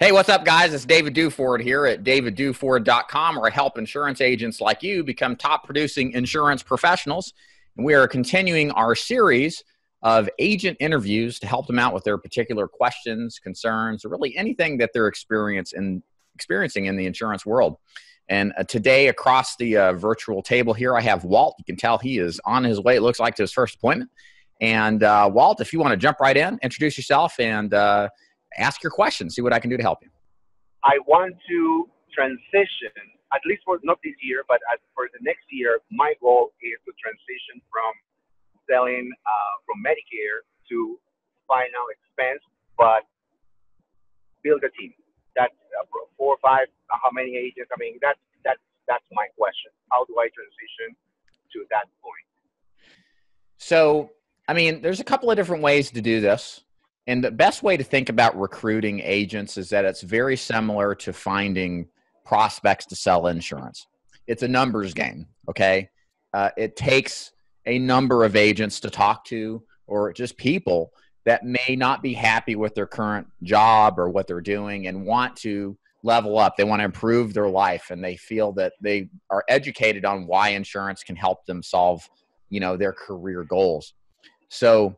Hey, what's up, guys? It's David Duford here at davidduford.com, where I help insurance agents like you become top producing insurance professionals. And we are continuing our series of agent interviews to help them out with their particular questions, concerns, or really anything that they're experiencing in the insurance world. And today, across the virtual table here, I have Walt. You can tell he is on his way, it looks like, to his first appointment. And Walt, if you want to jump right in, introduce yourself and ask your questions, see what I can do to help you. I want to transition, at least for not this year, but for the next year. My goal is to transition from selling from Medicare to final expense, but build a team. That's 4 or 5. How many agents? I mean, that's my question. How do I transition to that point? So, I mean, there's a couple of different ways to do this. And the best way to think about recruiting agents is that it's very similar to finding prospects to sell insurance. It's a numbers game, okay? It takes a number of agents to talk to, or just people that may not be happy with their current job or what they're doing and want to level up. They want to improve their life, and they feel that they are educated on why insurance can help them solve, their career goals. So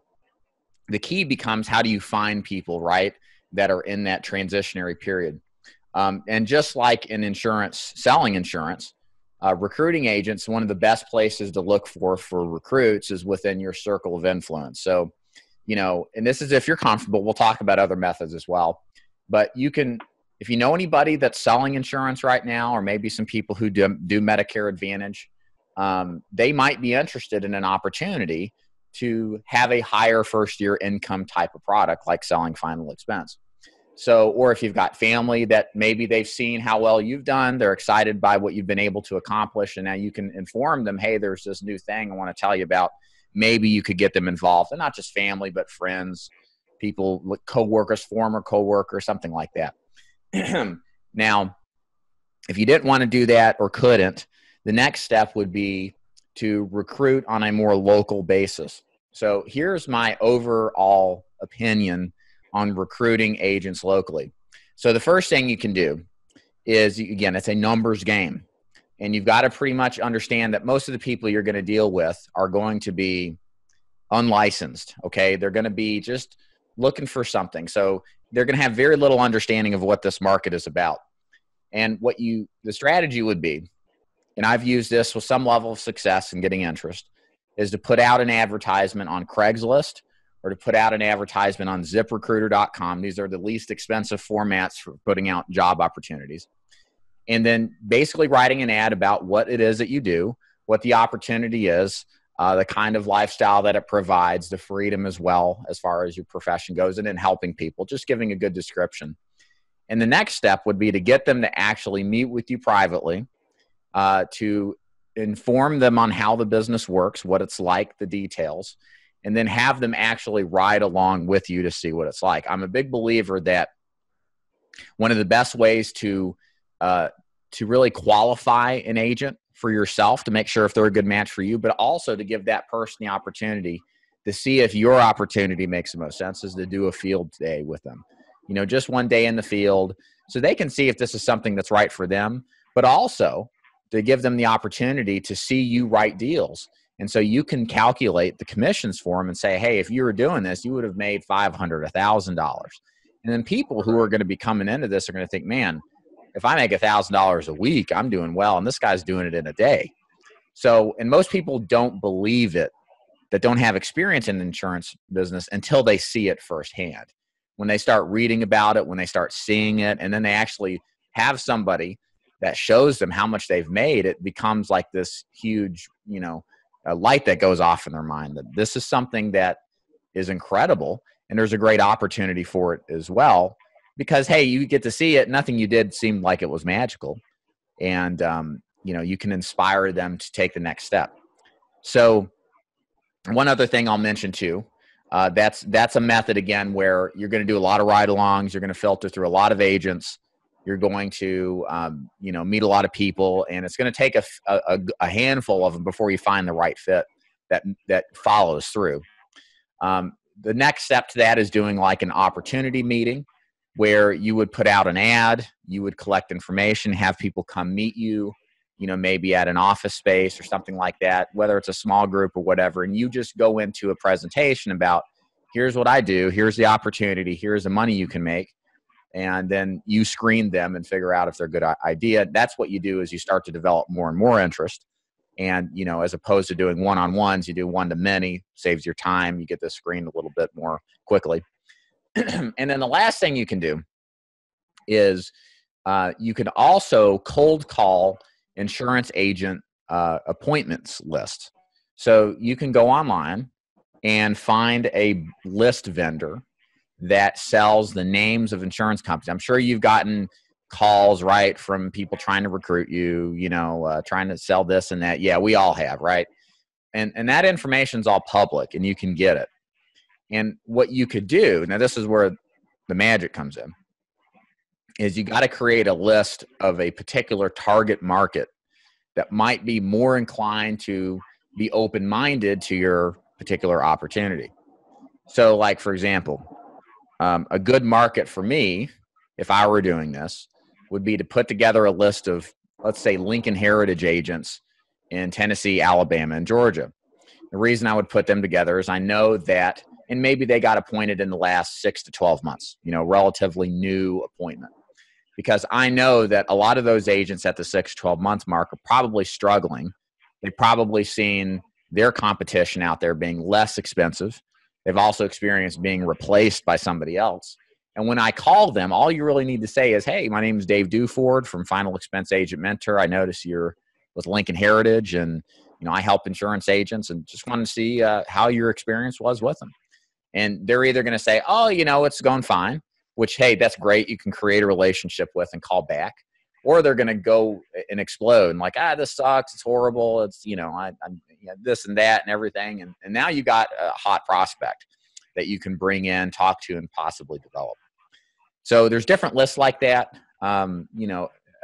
the key becomes, how do you find people, right, that are in that transitionary period? And just like in insurance, selling insurance, recruiting agents, one of the best places to look for recruits is within your circle of influence. So, and this is if you're comfortable, we'll talk about other methods as well. But you can, if you know anybody that's selling insurance right now, or maybe some people who do Medicare Advantage, they might be interested in an opportunity to have a higher first-year income type of product like selling final expense. So, or if you've got family that maybe they've seen how well you've done, they're excited by what you've been able to accomplish, and now you can inform them, hey, there's this new thing I want to tell you about. Maybe you could get them involved, and not just family, but friends, people, coworkers, former coworkers, something like that. Now, if you didn't want to do that or couldn't, the next step would be to recruit on a more local basis. So here's my overall opinion on recruiting agents locally. So the first thing you can do is, again, it's a numbers game. And you've got to pretty much understand that most of the people you're going to deal with are going to be unlicensed, okay? They're going to be just looking for something. So they're going to have very little understanding of what this market is about. And the strategy would be, and I've used this with some level of success in getting interest, is to put out an advertisement on Craigslist or to put out an advertisement on ZipRecruiter.com. These are the least expensive formats for putting out job opportunities. And then basically writing an ad about what it is that you do, what the opportunity is, the kind of lifestyle that it provides, the freedom as well as far as your profession goes, and then helping people, just giving a good description. And the next step would be to get them to actually meet with you privately, to inform them on how the business works, what it's like, the details, and then have them actually ride along with you to see what it's like. I'm a big believer that one of the best ways to really qualify an agent for yourself, to make sure if they're a good match for you, but also to give that person the opportunity to see if your opportunity makes the most sense, is to do a field day with them. Just one day in the field, so they can see if this is something that's right for them, but also to give them the opportunity to see you write deals. And so you can calculate the commissions for them and say, hey, if you were doing this, you would have made $500, $1,000. And then people who are going to be coming into this are going to think, man, if I make $1,000 a week, I'm doing well, and this guy's doing it in a day. So, and most people don't believe it, that don't have experience in the insurance business, until they see it firsthand. When they start reading about it, when they start seeing it, and then they actually have somebody that shows them how much they've made, it becomes like this huge, a light that goes off in their mind that this is something that is incredible, and there's a great opportunity for it as well, because, hey, you get to see it. Nothing you did seemed like it was magical, and, you can inspire them to take the next step. So one other thing I'll mention too, that's a method, again, where you're going to do a lot of ride-alongs. You're going to filter through a lot of agents. You're going to, meet a lot of people, and it's going to take a handful of them before you find the right fit that follows through. The next step to that is doing like an opportunity meeting. where you would put out an ad, you would collect information, have people come meet you, maybe at an office space or something like that, whether it's a small group or whatever. And you just go into a presentation about, here's what I do, here's the opportunity, here's the money you can make. And then you screen them and figure out if they're a good idea. That's what you do as you start to develop more and more interest. And, as opposed to doing one-on-ones, you do one-to-many, saves your time. You get this screened a little bit more quickly. And then the last thing you can do is you can also cold call insurance agent appointments list. So you can go online and find a list vendor that sells the names of insurance companies. I'm sure you've gotten calls, right, from people trying to recruit you, trying to sell this and that. Yeah, we all have, right? And that information's all public and you can get it. And what you could do, now this is where the magic comes in, is you got to create a list of a particular target market that might be more inclined to be open-minded to your particular opportunity. So like, for example, a good market for me, if I were doing this, would be to put together a list of, let's say, Lincoln Heritage agents in Tennessee, Alabama, and Georgia. The reason I would put them together is I know that, and maybe they got appointed in the last 6 to 12 months, relatively new appointment. Because I know that a lot of those agents at the 6 to 12 month mark are probably struggling. They've probably seen their competition out there being less expensive. They've also experienced being replaced by somebody else. And when I call them, all you really need to say is, hey, my name is Dave Duford from Final Expense Agent Mentor. I notice you're with Lincoln Heritage and, I help insurance agents and just wanted to see how your experience was with them. And they're either going to say, oh, it's going fine, which, hey, that's great. You can create a relationship with and call back. Or they're going to go and explode and like, this sucks. It's horrible. It's, I'm this and that and everything. And now you got a hot prospect that you can bring in, talk to, and possibly develop. So there's different lists like that.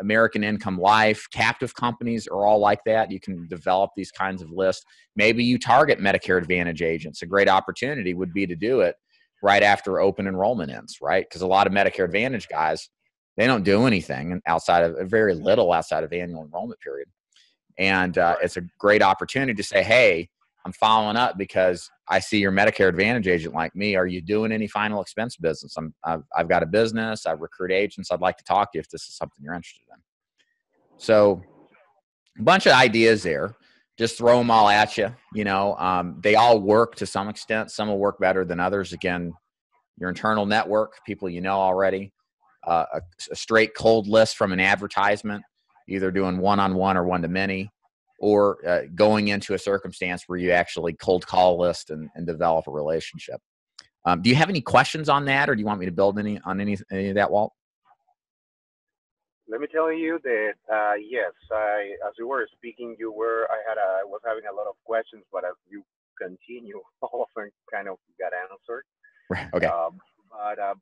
American Income Life, captive companies are all like that. You can develop these kinds of lists. Maybe you target Medicare Advantage agents. A great opportunity would be to do it right after open enrollment ends, right? Because a lot of Medicare Advantage guys, they don't do anything outside of very little outside of annual enrollment period. And it's a great opportunity to say, hey, I'm following up because I see you're Medicare Advantage agent like me. Are you doing any final expense business? I've got a business. I recruit agents. I'd like to talk to you if this is something you're interested in. So a bunch of ideas there. Just throw them all at you. They all work to some extent. Some will work better than others. Again, your internal network, people already, a straight cold list from an advertisement, either doing one-on-one or one-to-many, or going into a circumstance where you actually cold call list and develop a relationship. Do you have any questions on that, or do you want me to build any of that, Walt? Let me tell you that yes, as you were speaking, I was having a lot of questions, but as you continue, all of them kind of got answered. Right. Okay.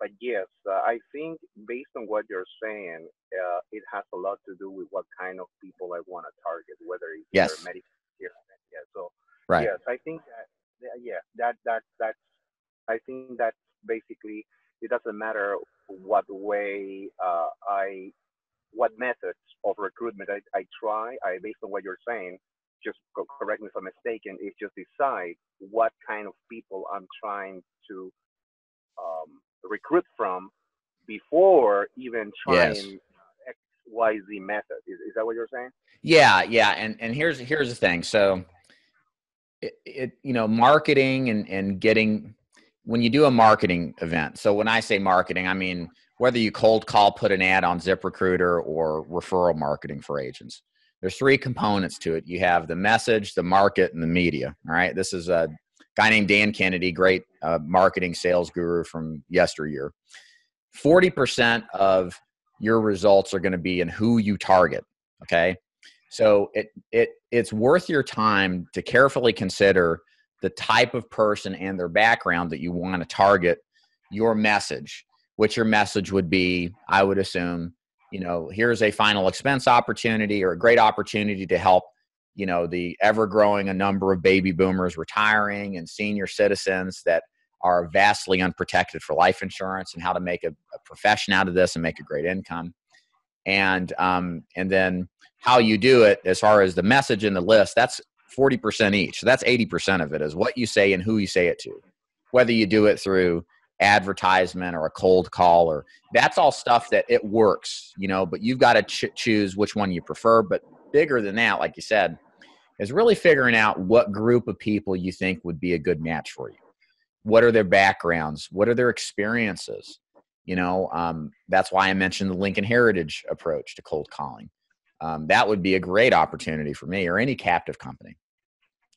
But yes, I think based on what you're saying, it has a lot to do with what kind of people I want to target, whether it's yes. Medicare. Yeah. So right. Yes, I think I think that basically it doesn't matter what way what methods of recruitment I try. Based on what you're saying, just correct me if I'm mistaken. Is just decide what kind of people I'm trying to recruit from before even trying XYZ method. Is that what you're saying? Yeah. And here's the thing. So marketing and getting, when you do a marketing event. So when I say marketing, I mean whether you cold call, put an ad on ZipRecruiter, or referral marketing for agents. There's 3 components to it. You have the message, the market, and the media. All right. This is a guy named Dan Kennedy, great marketing sales guru from yesteryear. 40% of your results are going to be in who you target. Okay. So it's worth your time to carefully consider the type of person and their background that you want to target your message, which your message would be, I would assume, here's a final expense opportunity or a great opportunity to help, the ever growing a number of baby boomers retiring and senior citizens that are vastly unprotected for life insurance and how to make a profession out of this and make a great income. And then how you do it as far as the message and the list, that's 40% each. So that's 80% of it is what you say and who you say it to, whether you do it through advertisement or a cold call, or that's all stuff that it works, but you've got to choose which one you prefer. But bigger than that, like you said, is really figuring out what group of people you think would be a good match for you. What are their backgrounds? What are their experiences? That's why I mentioned the Lincoln Heritage approach to cold calling. That would be a great opportunity for me or any captive company.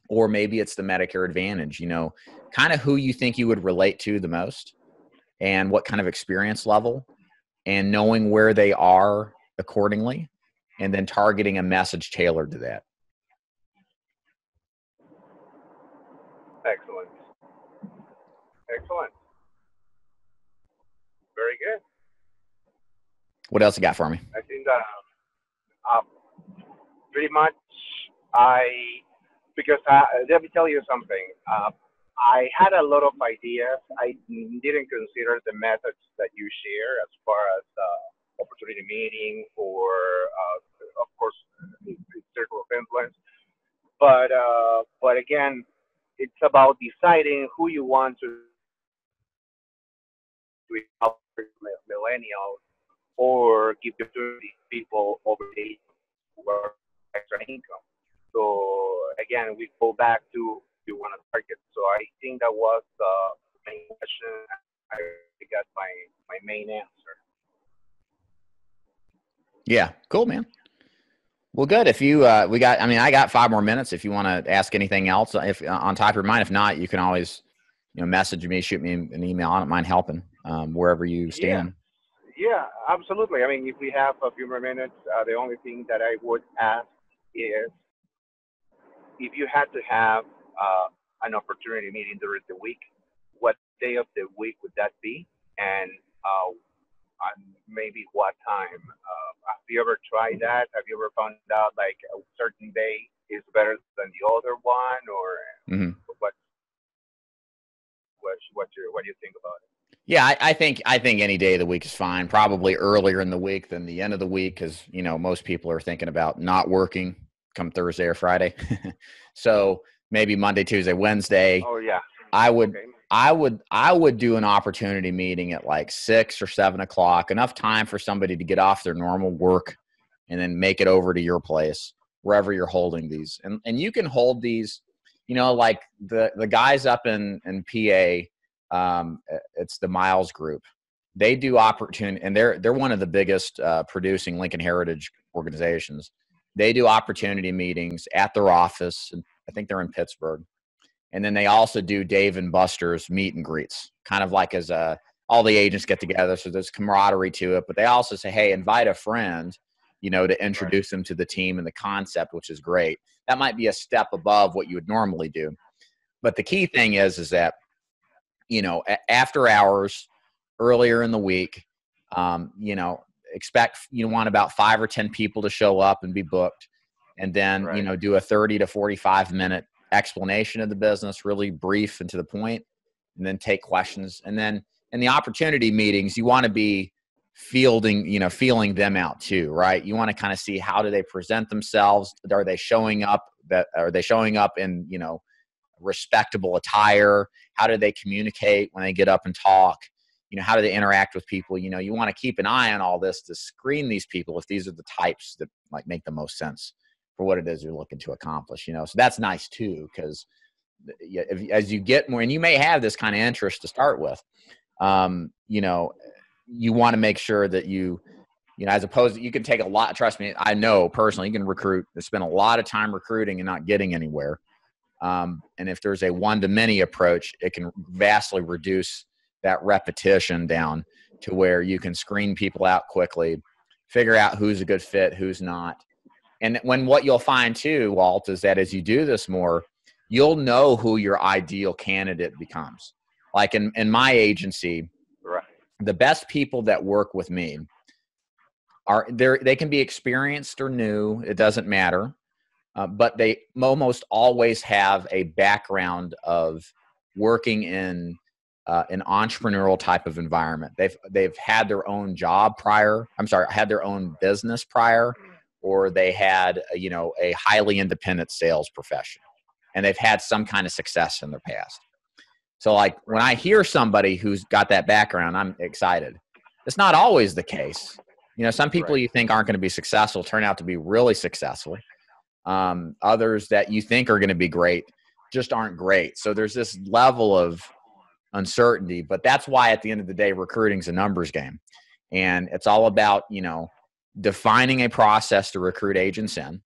Or maybe it's the Medicare Advantage, kind of who you think you would relate to the most and what kind of experience level, and knowing where they are accordingly, and then targeting a message tailored to that. Excellent. Excellent. Very good. What else you got for me? I think that pretty much because let me tell you something. I had a lot of ideas. I didn't consider the methods that you share as far as opportunity meeting or, of course, circle of influence. But again, it's about deciding who you want to help millennials or give the opportunity to people over the age who are extra income. So again, we go back to you want to target. So I think that was the main question. I got my main answer. Yeah, cool, man. Well, good. If you I got 5 more minutes. If you want to ask anything else, if on top of your mind, if not, you can always message me, shoot me an email. I don't mind helping wherever you stand. Yeah, absolutely. I mean, if we have a few more minutes, the only thing that I would ask is if you had to have an opportunity meeting during the week, what day of the week would that be? And maybe what time? Have you ever tried that? Have you ever found out like a certain day is better than the other one, or what do you think about it? Yeah, I think any day of the week is fine. Probably earlier in the week than the end of the week, because most people are thinking about not working come Thursday or Friday. So maybe Monday, Tuesday, Wednesday. Oh yeah. I would do an opportunity meeting at like 6 or 7 o'clock, enough time for somebody to get off their normal work and then make it over to your place, wherever you're holding these. And you can hold these, like the guys up in PA, it's the Miles Group. They do opportunity, and they're one of the biggest producing Lincoln Heritage organizations. They do opportunity meetings at their office, and I think they're in Pittsburgh. And then they also do Dave and Buster's meet and greets, kind of like as all the agents get together. So there's camaraderie to it, but they also say, hey, invite a friend, to introduce them to the team and the concept, which is great. That might be a step above what you would normally do. But the key thing is that, after hours, earlier in the week, expect, want about 5 or 10 people to show up and be booked. And then, do a 30 to 45 minute explanation of the business, really brief and to the point, and then take questions. And then in the opportunity meetings, you want to be feeling them out too, right? You want to kind of see, how do they present themselves? Are they showing up in, respectable attire? How do they communicate when they get up and talk? How do they interact with people? You want to keep an eye on all this to screen these people if these are the types that like make the most sense for what it is you're looking to accomplish. So that's nice too, because as you get more, and you may have this kind of interest to start with, you want to make sure that as opposed to, you can take a lot, trust me, I know personally, you can spend a lot of time recruiting and not getting anywhere. And if there's a one-to-many approach, it can vastly reduce that repetition down to where you can screen people out quickly, figure out who's a good fit, who's not. And what you'll find too, Walt, is that as you do this more, you'll know who your ideal candidate becomes. Like in my agency, right, the best people that work with me they can be experienced or new. It doesn't matter. But they almost always have a background of working in an entrepreneurial type of environment. They've had their own job prior. Had their own business prior, or they had a highly independent sales profession, and they've had some kind of success in their past. So like when I hear somebody who's got that background, I'm excited. It's not always the case. Some people you think aren't going to be successful turn out to be really successful. Others that you think are going to be great just aren't great. So there's this level of uncertainty, but that's why at the end of the day, recruiting is a numbers game. And it's all about, defining a process to recruit agents in,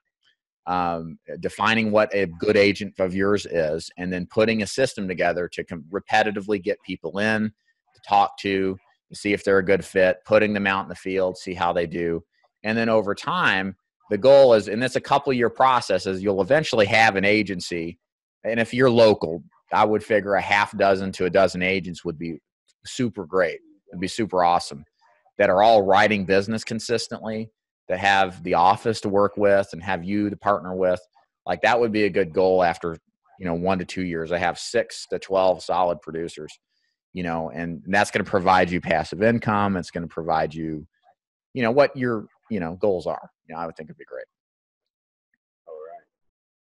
defining what a good agent of yours is, and then putting a system together to repetitively get people in, to talk to see if they're a good fit, putting them out in the field, see how they do. And then over time, the goal is, and it's a couple-year process, is you'll eventually have an agency. And if you're local, I would figure a half dozen to a dozen agents would be super great. It'd be super awesome, that are all writing business consistently, that have the office to work with and have you to partner with. Like that would be a good goal after, 1 to 2 years. I have 6 to 12 solid producers, and that's going to provide you passive income. It's going to provide you, what your, goals are. I would think it'd be great. All right.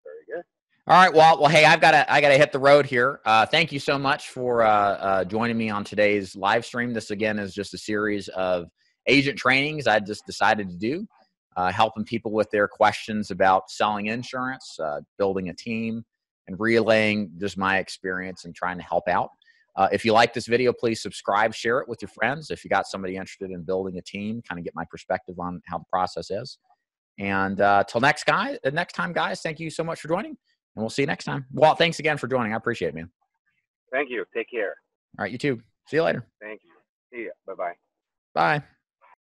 Very good. All right. Well, hey, I gotta hit the road here. Thank you so much for joining me on today's live stream. This again is just a series of agent trainings I just decided to do, helping people with their questions about selling insurance, building a team, and relaying just my experience and trying to help out. If you like this video, please subscribe, share it with your friends. If you got somebody interested in building a team, kind of get my perspective on how the process is. And till next time, guys, thank you so much for joining. And we'll see you next time. Walt, thanks again for joining. I appreciate it, man. Thank you. Take care. All right, you too. See you later. Thank you. See ya. Bye-bye. Bye.